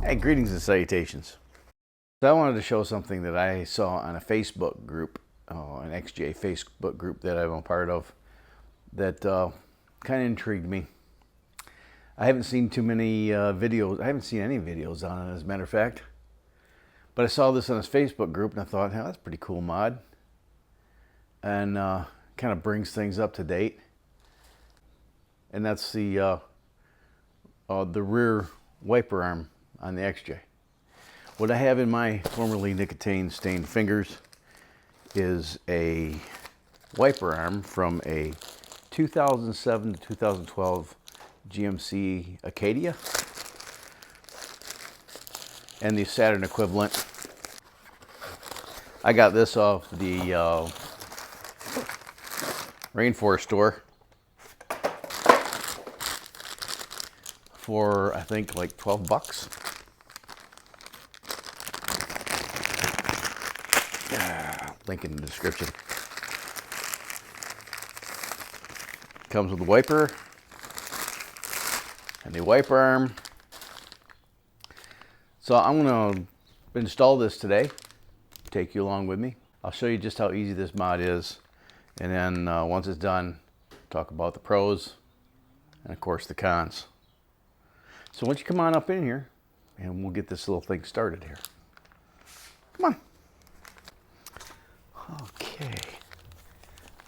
Hey, greetings and salutations. So I wanted to show something that I saw on a Facebook group, an XJ Facebook group that I'm a part of, that kind of intrigued me. I haven't seen too many videos. I haven't seen any videos on it, as a matter of fact. But I saw this on his Facebook group and I thought, hey, that's a pretty cool mod. And kind of brings things up to date. And that's the rear wiper arm on the XJ. What I have in my formerly nicotine stained fingers is a wiper arm from a 2007 to 2012 GMC Acadia and the Saturn equivalent. I got this off the Rainforest store for I think like 12 bucks. Link in the description. Comes with a wiper and the wiper arm. So I'm going to install this today. Take you along with me. I'll show you just how easy this mod is, and then once it's done, talk about the pros and of course the cons. So once you come on up in here, and we'll get this little thing started here. Come on. Okay,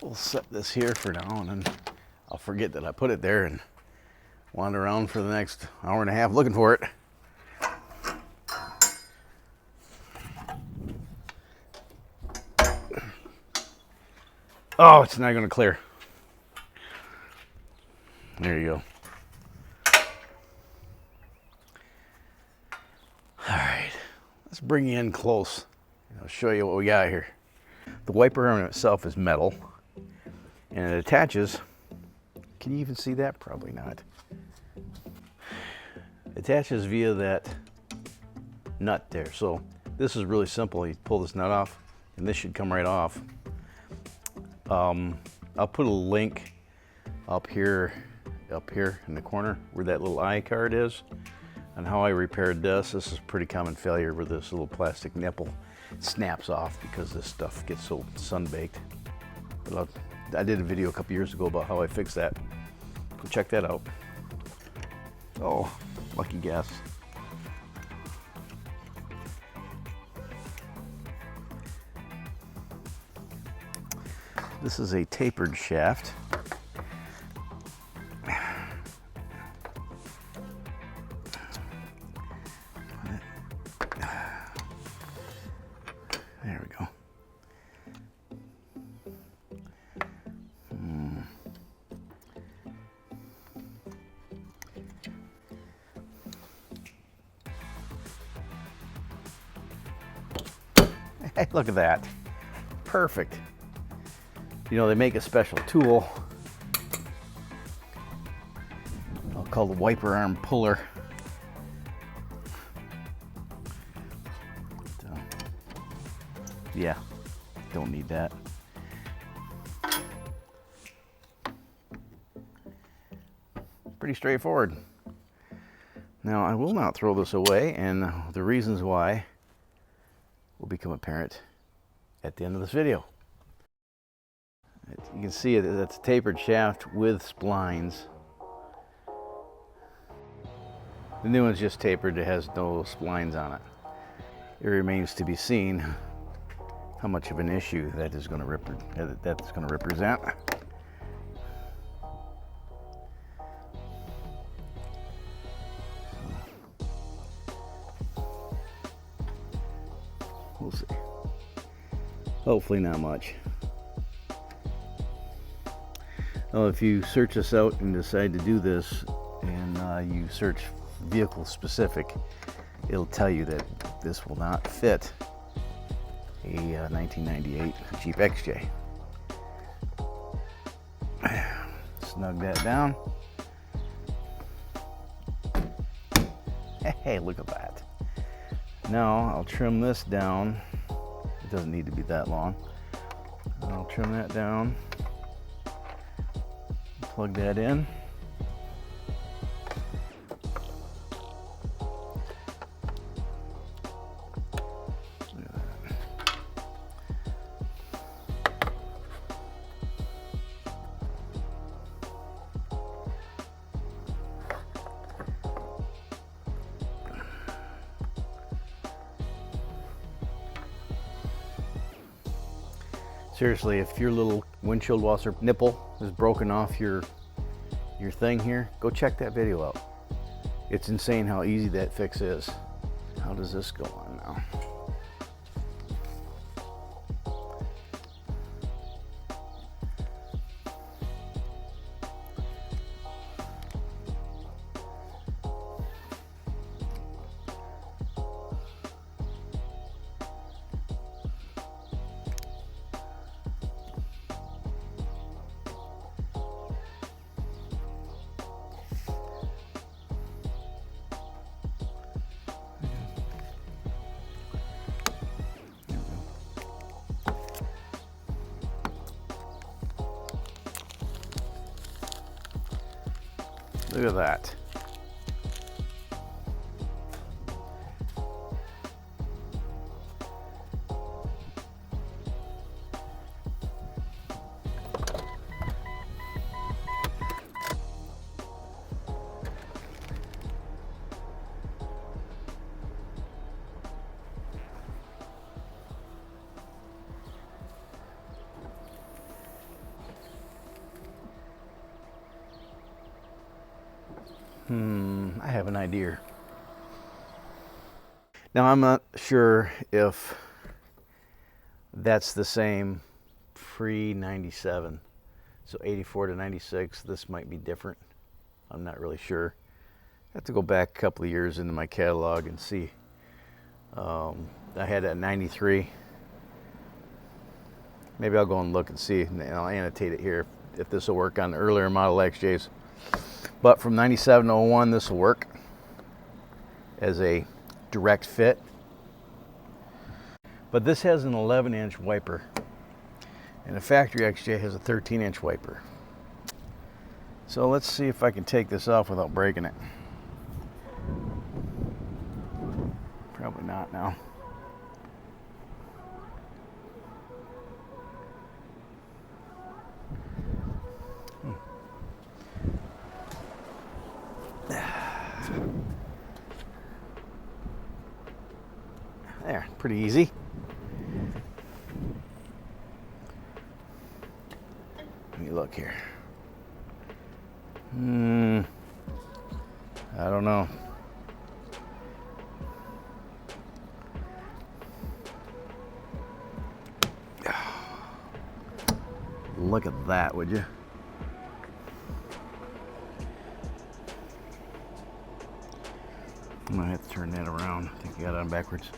we'll set this here for now, and then I'll forget that I put it there and wander around for the next hour and a half looking for it. Oh, it's not going to clear. There you go. All right, let's bring you in close. I'll show you what we got here. The wiper arm itself is metal, and it attaches. Can you even see that? Probably not. It attaches via that nut there. So this is really simple. You pull this nut off, and this should come right off. I'll put a link up here in the corner where that little eye card is, on how I repaired this. This is a pretty common failure where this little plastic nipple snaps off because this stuff gets so sun-baked. But I did a video a couple years ago about how I fixed that. So check that out. Oh, lucky guess. This is a tapered shaft. There we go. Hey, look at that. Perfect. You know, they make a special tool called the wiper arm puller. So, yeah, don't need that. Pretty straightforward. Now, I will not throw this away, and the reasons why will become apparent at the end of this video. You can see that's a tapered shaft with splines. The new one's just tapered, it has no splines on it. It remains to be seen how much of an issue that is going to represent. We'll see. Hopefully not much. Well, if you search this out and decide to do this, and you search vehicle specific, it'll tell you that this will not fit a 1998 Jeep XJ. Snug that down. Hey, look at that. Now I'll trim this down. It doesn't need to be that long. I'll trim that down. Plug that in. Seriously, if your little windshield washer nipple is broken off your thing here, go check that video out. It's insane how easy that fix is. How does this go on now? Look at that. I have an idea. Now I'm not sure if that's the same pre-97. So 84 to 96, this might be different. I'm not really sure. I have to go back a couple of years into my catalog and see. I had that 93. Maybe I'll go and look and see, and I'll annotate it here if this will work on the earlier model XJs. But from 97 to 01, this will work as a direct fit. But this has an 11-inch wiper, and the factory XJ has a 13-inch wiper. So let's see if I can take this off without breaking it. Probably not now. There, pretty easy. Let me look here. I don't know. Look at that, would you? I'm gonna have to turn that around. I think I got it on backwards.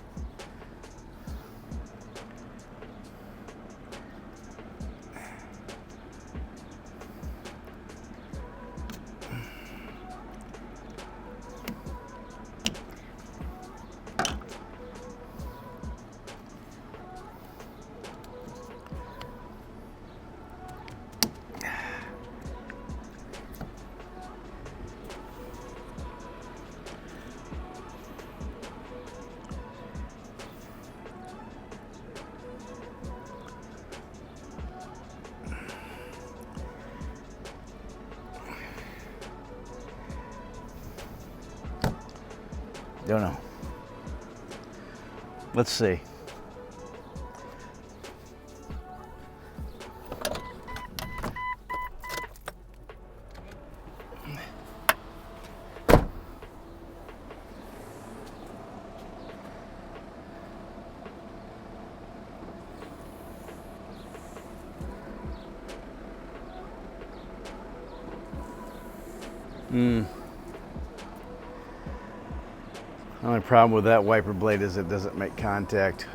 Don't know. Let's see. The only problem with that wiper blade is it doesn't make contact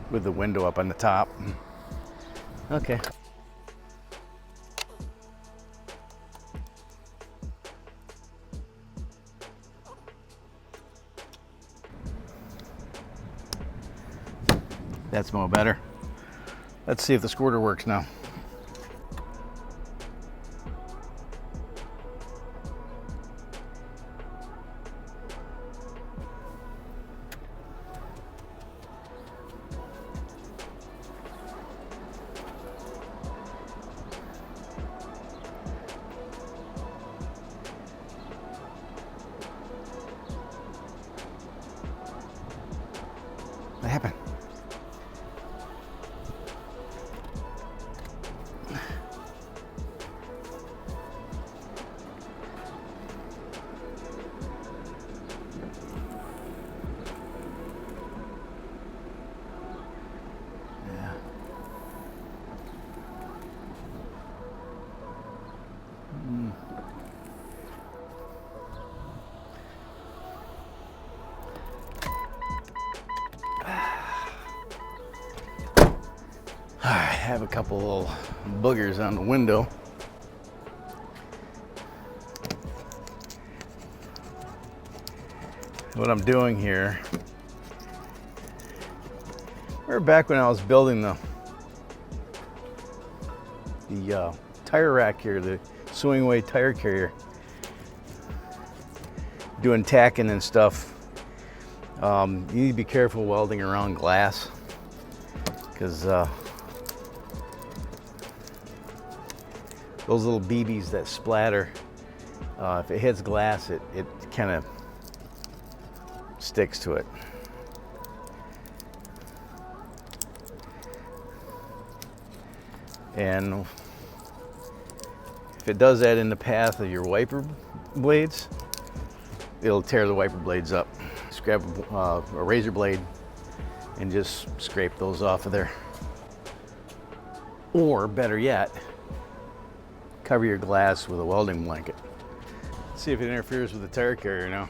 with the window up on the top. Okay. That's more better. Let's see if the squirter works now. What happened? I have a couple little boogers on the window. What I'm doing here, remember back when I was building the tire rack here, the Swingway tire carrier, doing tacking and stuff. You need to be careful welding around glass, because those little BBs that splatter, if it hits glass, it kind of sticks to it. And if it does that in the path of your wiper blades, it'll tear the wiper blades up. Just grab a razor blade and just scrape those off of there. Or better yet, cover your glass with a welding blanket. See if it interferes with the tire carrier now.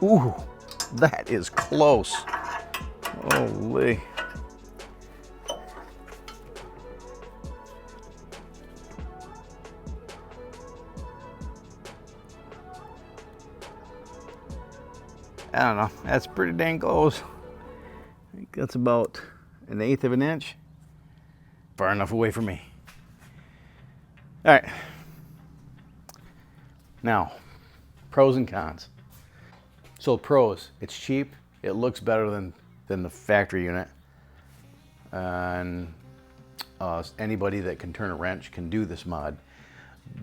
Ooh, that is close. Holy. I don't know, that's pretty dang close. I think that's about 1/8 of an inch. Far enough away from me. All right. Now, pros and cons. So pros, it's cheap, it looks better than the factory unit, and anybody that can turn a wrench can do this mod.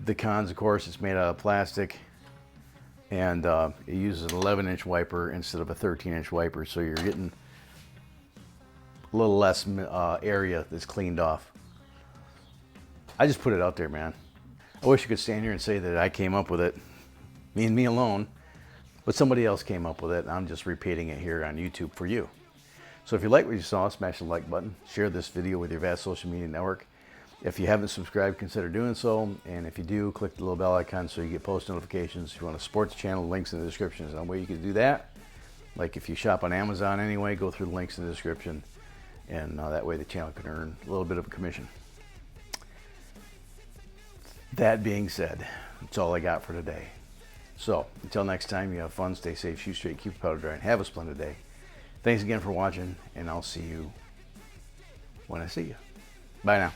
The cons, of course, it's made out of plastic, and it uses an 11-inch wiper instead of a 13-inch wiper, so you're getting a little less area that's cleaned off. I just put it out there, man. I wish I could stand here and say that I came up with it, me and me alone. But somebody else came up with it, and I'm just repeating it here on YouTube for you. So if you like what you saw, smash the like button, share this video with your vast social media network. If you haven't subscribed, consider doing so. And if you do, click the little bell icon so you get post notifications. If you want to support the channel, links in the description is one way you can do that. Like if you shop on Amazon anyway, go through the links in the description. And that way the channel can earn a little bit of a commission. That being said, that's all I got for today. So, until next time, you have fun, stay safe, shoot straight, keep the powder dry, and have a splendid day. Thanks again for watching, and I'll see you when I see you. Bye now.